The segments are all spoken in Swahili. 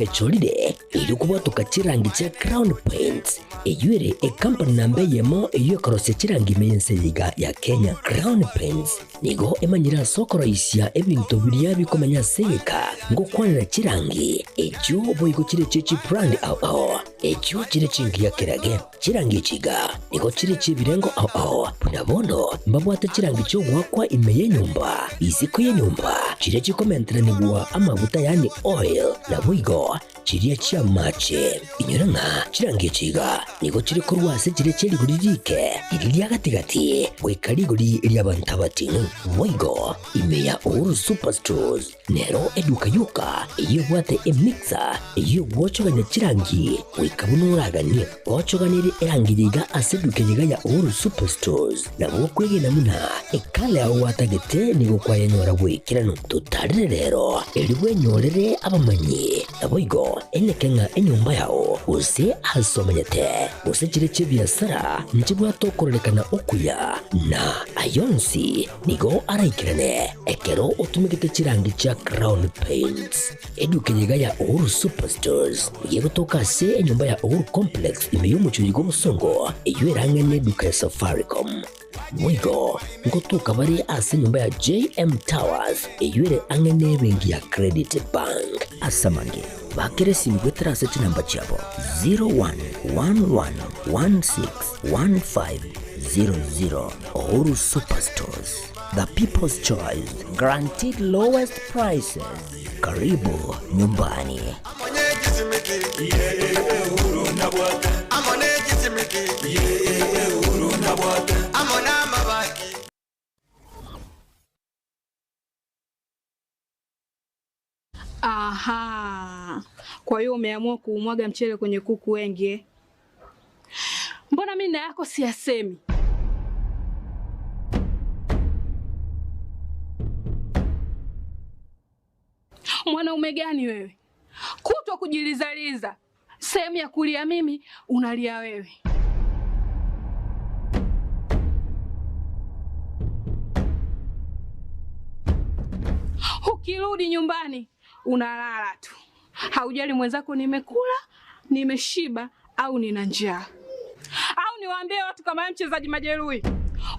tukecholide ilikuwa tukachirangi cha Crown Paints eyure company nambe yemo iyo korose chirangi mense liga ya Kenya. Crown Paints nigo emanyira sokoro isya ebintu biria bikomanya seka ngo kwanira chirangi echo boyiko chire chichi brand ao echo chire chingi ya kirage chirangi chiga nigo chire chibirengo ao punabono mbabwata chirangi cyo gwakwa imeye nyumba isiko ye nyumba chire chikomentera nigwa amavuta yani oil na buigo chiriya chia mache inyuranga chirangi chiga nigo chire kurwase chire cheri guririke iriya gatigati wekari guri iriya bantabati buigo imeya Uhuru Superstores nero eduka yuka iyo bwate emixer iyo wochoganya chirangi wikabunuraganye wochoganire erangiriga aseduke yiga ya Uhuru Superstores na bokwege namuna ekale aho watagete nigo kwayanyora wikirano tutarire rero eriwe nyorere abamanyi naboigo Ekeonga enyumba yao use asomanyete use chire chibiasara nchibwa tokorelekana okuya na ayonsi nigo araikirane ekero utumikite chirangi cha Crown Paints eduke yiga ya Uhuru Superstores yego tokase enyumba ya Uhuru Complex imeyumuchurigo musongo eywerangene duka ya Safaricom mwigo ngotuka bari ase nyumba ya JM Towers eyure angene bengi ya Credit Bank asamange bakere simgwe trase chinamba chabo 0111161500 Uhuru Superstores, the people's choice, guaranteed lowest prices. Karibu nyumbani. Aha. Kwa hiyo umeamua kuumwaga mchele kwenye kuku wengi. Mbona mimi na yako siyasemi? Mwanaume gani wewe? Kutwa kujilizaliza. Sehemu ya kulia mimi, unalia wewe. Ukirudi nyumbani, unalala tu. Haujali mwenzako nimekula, nimeshiba au nina njaa. Au niwaambie watu kama mchezaji majeruhi.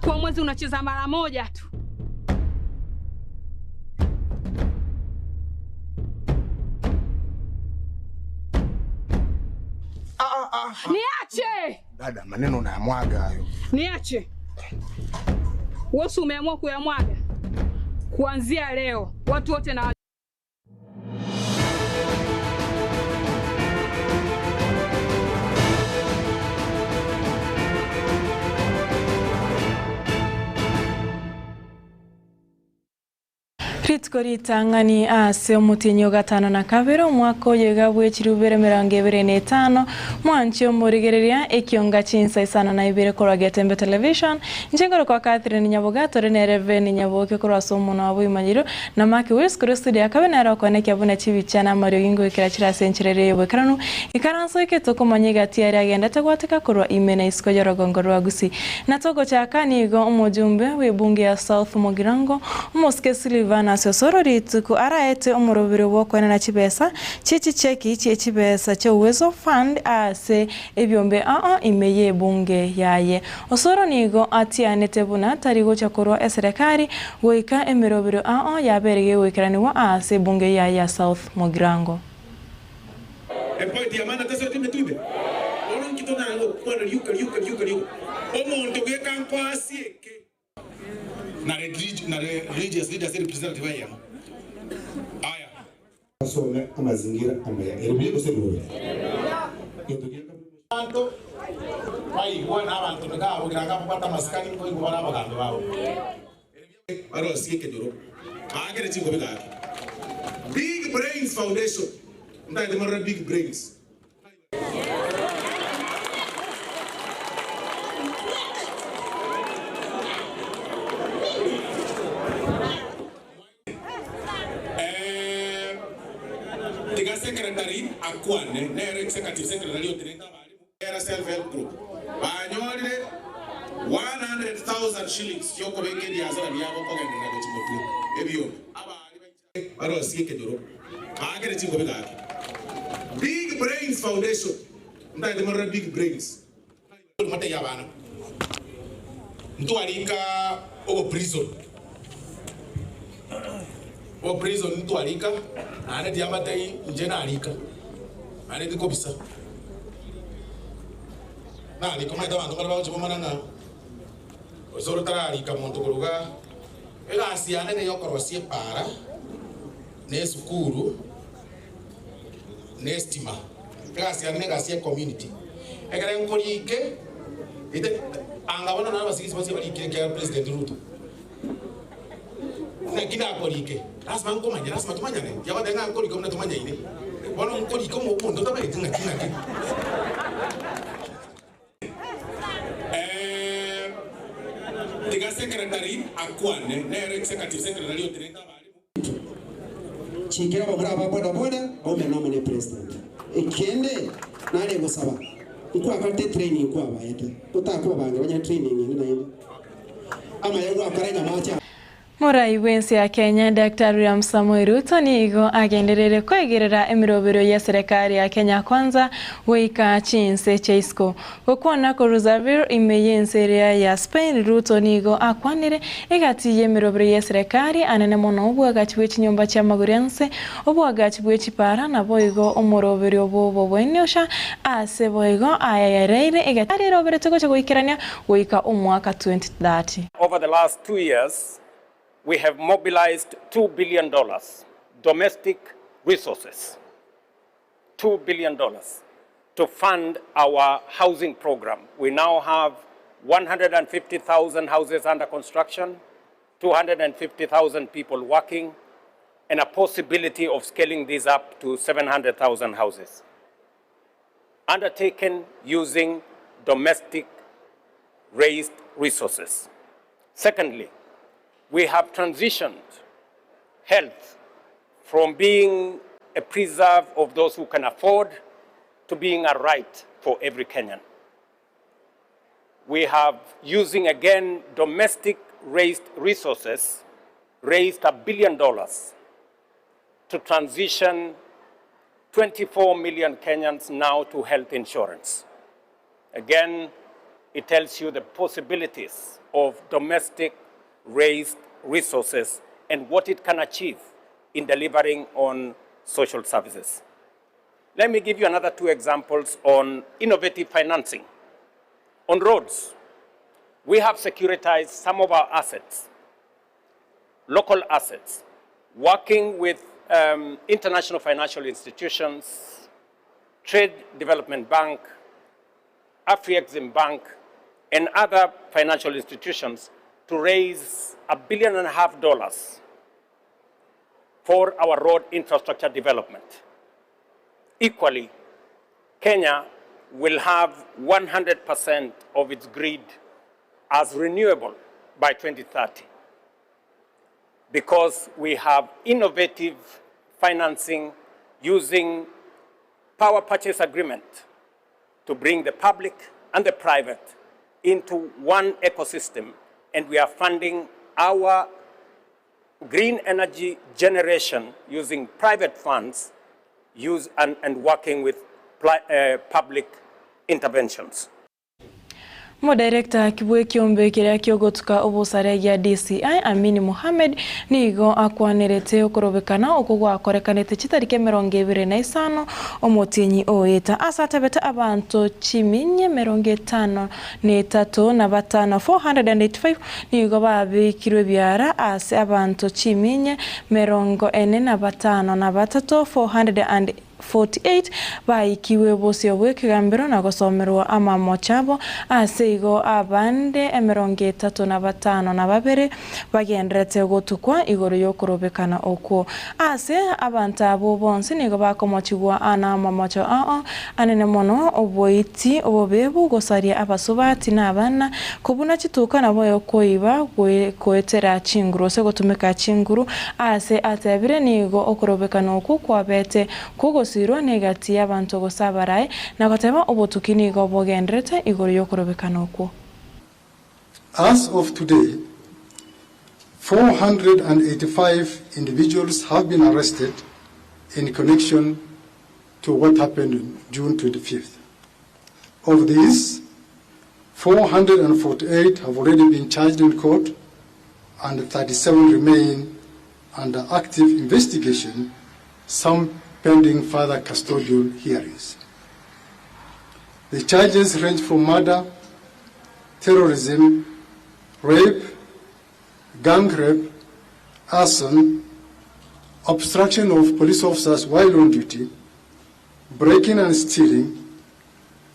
Kwa mwezi unacheza mara moja tu. Niache! Dada, maneno unayamwaga hayo. Niache. Wewe umeamua kuyamwaga. Kuanzia leo, watu wote na Ritangani ase omutinyo gatano na kabiri omwaka oyo gabwekiri Ibere 2025 mwanchi omurigereria Ekeonga Chinsa Isano na Ibere korwa Getembe Television njengoro kwa Catherine Nyaboga tore ne Reverend Nyaboga korwa somuno abo imanyiro na Maki West kuri studio akabena ro kone kyabuna chibichana Mario Ingo ikira chira sencherere yobekaranu ikaranso iketoko manyiga tiari agenda tagwateka korwa imena isko yorogongoro agusi na togo chakani go omujumbe webunge ya South Mogirango Moske Silvana sosoro rituku araete omurubiri wokwana na chibesa chichi cheki chibesa cha uwezo fund ase ebyombe imeye bunge yaye osoro nigo atianete buna tarigo chakorwa eserekari goika emirobiri yaberege wikiraniwa ase bunge yaye South Mogirango point ya mana taso timetube olon kitona ngo kwa yuka omuntu gekampa asieke na religious leaders representative haya aya so na mazingira ambaye erubye kusebure tanto bai wana abantu ngabo ngaka kupata maskani ngo ngobara abaganda babo aro asieke doro agere chingo bigaki Big Brains Foundation ndai mara Big Brains secretary akwane na executive secretary otenenda bali era self help group banyolire 100,000 shillings yoko bengedi yazana byabo kogenda na gochimutu ebyo abali aro asieke doro agere chingo bigaki Big Brains Foundation. Ndai mara Big Brains. Mata yabana. Mtu alika o prison. O prison mtu alika ana diamata hii njena alika. Ana ndiko bisa. Na ni kama itabantu kwa bawo choma nanga. Osoro tara alika monto koluga. Ela asiane ne yokorosie para. Ne sukuru. Ne estima. Ela asiane gasie community. Egere nkorike ite angabona na basigisi basi bali kile president Ruto. Na kina akorike. Lazima nkomanya, lazima tumanyane. Yaba denga akorike mna tumanya ine. Bona nkorike mo ndo tabaye tinga kina. Tiga secretary akwane, na executive secretary otirenda bali. Chingira bagura boda boda, bombe no mane president. Ekende nale gusaba. Iko akate training kwa bayete. Utakuwa bange banya training ni na ine. Ama yego akarenya macha. Murai wensi ya Kenya Dr. William Samoei Ruto nigo agenderere kwegerera emirobero ya serikali ya Kenya kwanza weika Chinsa Cheisco okwana ko Rosaville imeyenseria ya Spain. Ruto nigo akwanire egati yemirobero ya serikali anene mono obwagachi bw'ikinyumba kya Magurense obwagachi bw'ekipara na boigo omurobero bobo bwenyosha ase boigo ayayareire egati robero tego cy'gwikirania weika omwaka 2030. Over the last 2 years, we have mobilized $2 billion domestic resources, $2 billion to fund our housing program. We now have 150,000 houses under construction, 250,000 people working, and a possibility of scaling this up to 700,000 houses. Undertaken using domestic raised resources. Secondly, we have transitioned health from being a preserve of those who can afford to being a right for every Kenyan. We have, using again domestic raised resources, raised $1 billion to transition 24 million Kenyans now to health insurance. Again, it tells you the possibilities of domestic raised resources and what it can achieve in delivering on social services. Let me give you another 2 examples on innovative financing. On roads, we have securitized some of our assets, local assets, working with international financial institutions, Trade Development Bank, Afri-Exim Bank, and other financial institutions to raise $1.5 billion for our road infrastructure development. Equally, Kenya will have 100% of its grid as renewable by 2030 because we have innovative financing using power purchase agreement to bring the public and the private into one ecosystem. And we are funding our green energy generation using private funds and working with public interventions. Director kibwe kiombe kiria kiogotuka obusare ya DCI Amini Mohamed nigo akwanerete okorobekana okugwa akorekanete kitarike 25 omotinyi oeta asatebeta abantu chiminye 53 na batana 485 nigo babikirwe byara ase abantu chiminye 45 na batatu 448 baikiwe bose obwekigambiro na gosomerwa amamo chabo aseigo abande 35 na babere bagenderete gotukwa igoro yokurobekana okwo ase abantu abo bonse nigo bakomochigwa ana amamocho anene mono oboiti obobebu gosaria abasubati n'abana kubuna kituka nabo yokoiba kwetera chinguru se gotumika chinguru ase atebire nigo okurobekana okwo kwabete kugo sirwa negati y'abantu gosabaraye nakoteba obotukini go bogendrete igoro yokurobekana okwo. As of today, 485 individuals have been arrested in connection to what happened on June 25th. Of these, 448 have already been charged in court and 37 remain under active investigation, some pending further custodial hearings. The charges range from murder, terrorism, rape, gang rape, arson, obstruction of police officers while on duty, breaking and stealing,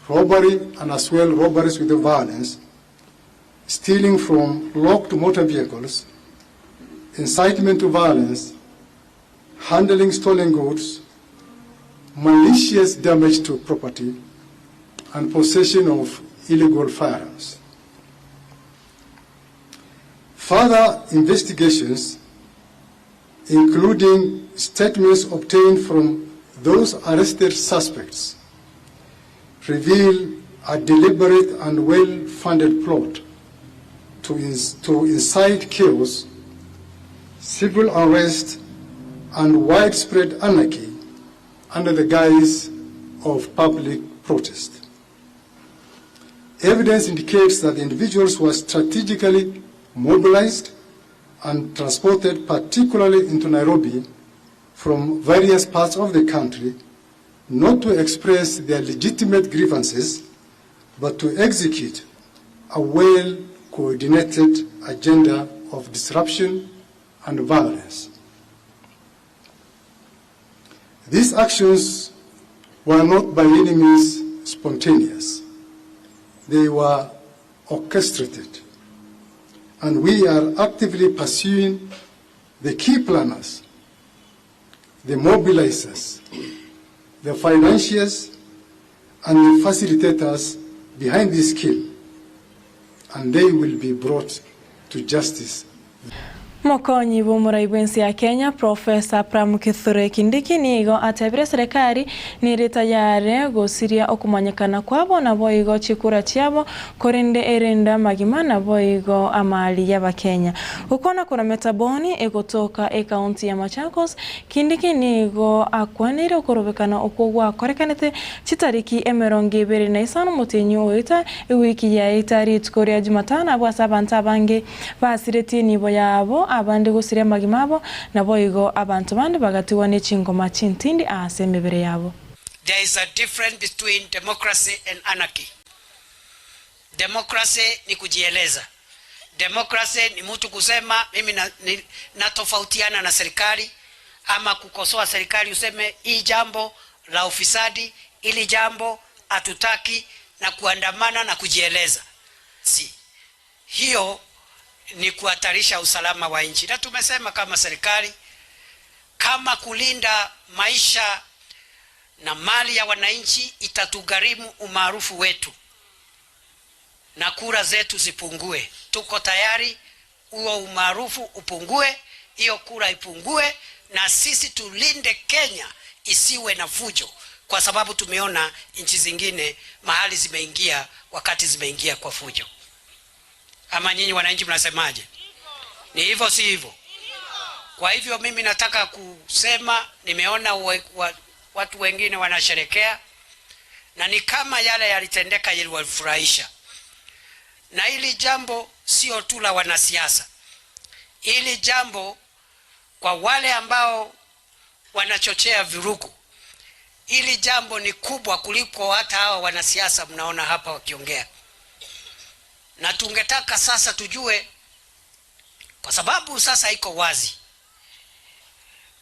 robbery and as well robberies with violence, stealing from locked motor vehicles, incitement to violence, handling stolen goods, malicious damage to property, and possession of illegal firearms. Further investigations, including statements obtained from those arrested suspects, reveal a deliberate and well-funded plot to incite chaos, civil unrest, and widespread anarchy under the guise of public protest. Evidence indicates that the individuals were strategically mobilized and transported particularly into Nairobi from various parts of the country, not to express their legitimate grievances, but to execute a well-coordinated agenda of disruption and violence. These actions were not by any means spontaneous. They were orchestrated, and we are actively pursuing the key planners, the mobilizers, the financiers, and the facilitators behind this kill, and they will be brought to justice. Mokonyi b'umuraibu ya Kenya Profesa Pram Kithure Kindiki nigo atebire serikali niri tayari gusiria okumanyikana kwabo na boigo chikura chiabo korinde erenda magimana boigo amali y'Abakenya. Ukona kuna metaboni egotoka kaunti ya Machakos. Kindiki nigo akwanire okorobekana okogwa korekanete chitariki emeronge ibere na Isano mutinyu oita wiki ya itari tukoria Jumatano abasabanta bange basireti nibo yabo abandi gusiria magimabo na boigo abantu bandi bagatiwa n'ekingoma chintindi asemebere yabo. There is a difference between democracy and anarchy. Democracy ni kujieleza. Democracy ni mtu kusema mimi natofautiana na serikali ama kukosoa serikali useme hii jambo la ufisadi, ili jambo hatutaki, na kuandamana na kujieleza. Si hiyo ni kuhatarisha usalama wa nchi. Na tumesema kama serikali, kama kulinda maisha na mali ya wananchi itatugharimu umaarufu wetu na kura zetu zipungue, tuko tayari huo umaarufu upungue, hiyo kura ipungue, na sisi tulinde Kenya isiwe na fujo, kwa sababu tumeona nchi zingine mahali zimeingia wakati zimeingia kwa fujo. Ama nyinyi wananchi mnasemaje? Ni hivyo si hivyo? Kwa hivyo mimi nataka kusema, nimeona watu wengine wanasherekea na ni kama yale yalitendeka yaliwafurahisha. Na hili jambo sio tu la wanasiasa. Hili jambo kwa wale ambao wanachochea vurugu, hili jambo ni kubwa kuliko hata hawa wanasiasa mnaona hapa wakiongea. Na tungetaka sasa tujue, kwa sababu sasa iko wazi,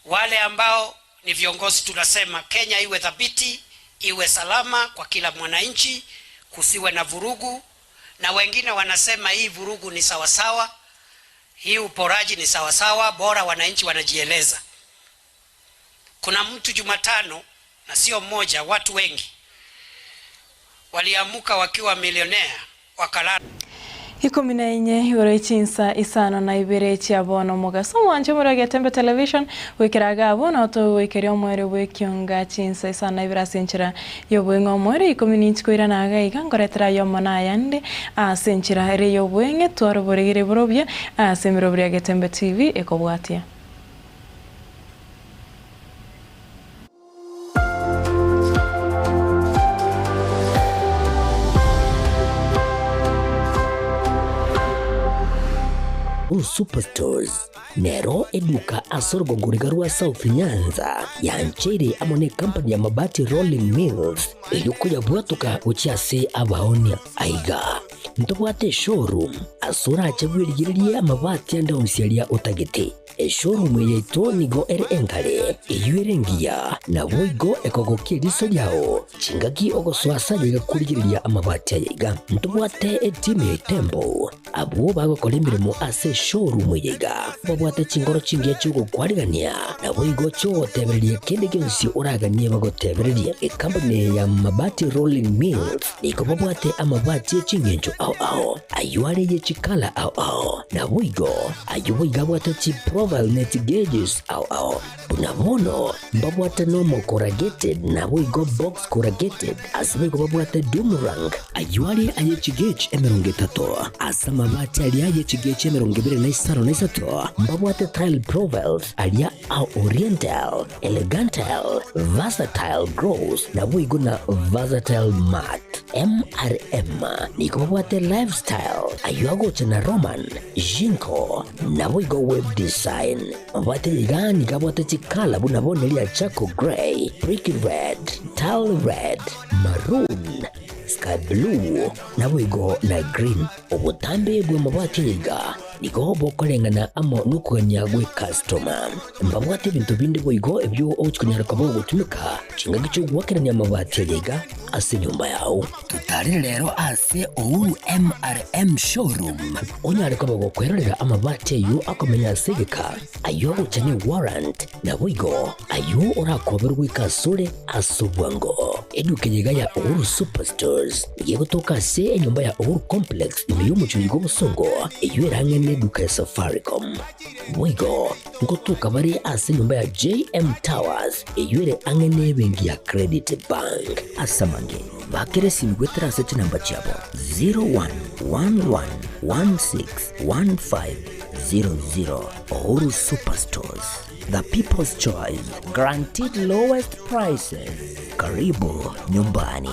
wale ambao ni viongozi tunasema Kenya iwe thabiti, iwe salama kwa kila mwananchi, kusiwe na vurugu, na wengine wanasema hii vurugu ni sawasawa, hii uporaji ni sawasawa, bora wananchi wanajieleza. Kuna mtu Jumatano, na sio mmoja, watu wengi waliamuka wakiwa milionea wakalala. Ikumi na inye igoro Chinsa Isano na Ibere chiabono mugaso mwanje muri Getembe Television wikiraga abona oto wikeri omwere Ekeonga Chinsa Isano na Ibere asenchira yobwenga omwere ikumi ni nchikoira na agaiga ngoretera yomona yande asenchira ere yobwenge twaro boregere borobye asemiro bya Getembe TV ekobwatia. Uhuru Superstores nero eduka asorgo ngurigarua South Nyanza yanchere amone company ya mabati Rolling Mills eyuko yabwatuka uchiase abaonia aiga ntobwate showroom asura achagwirigirie amabati anda onsialia utagete showroom yeto nigo ere engale eyuerengia na boigo ekogokie riso yao chingaki ogoswasa yiga kurigiriria amabati yiga ntobwate team Tembo abo bagokora imirimo ase showroom yiga babwate chingoro chingiye cyugo kwarigania na boigo cyo tebererie kende gyonsi uraganie bagotebererie company ya mabati Rolling Mills niko babwate amabati chingenjo ao ayuare ye chikala ao na boigo ayuboiga bwate chi profile net gauges ao bunabono babwate normal corrugated na boigo box corrugated asbigo babwate Dumerang ayuare aye chigage emerongetato asama mabati alia ye chigage emerongibere na Isano na Isato babwate tile profiles alia au oriental elegantal versatile gross na boigo na versatile mat MRM niko babwate lifestyle ayuago chana Roman Jinko na boigo web design babwate ligani kabwate chikala bunabone lia Chaco Gray Brick Red Tile Red Maroon Sky Blue na boigo na green obutambe bwe mabwate liga niko bokolengana amo nukuganya gwe customer mbabwate bintu bindi boigo ebyo ochikunyara kabo gutumika chinga cyo gwakeranya amabati liga ase nyumba yao tutari rero ase Uhuru MRM showroom onyare kabo gukwerera amabati yu akomenya segeka ayo guchane warrant na boigo ayo urakoberwa ikasure asubwango edukenyiga ya Uhuru Superstores yego toka se nyumba ya Uhuru Complex imiyumu chuligo busongo iyo erange neduka ya Safaricom boigo ngotuka bari ase nyumba ya JM Towers iyo ere ange nebengi ya Credit Bank asamange bakere simgwetera sete namba chabo 0111161500 Uhuru Superstores, the people's choice, guaranteed lowest prices. Karibu nyumbani.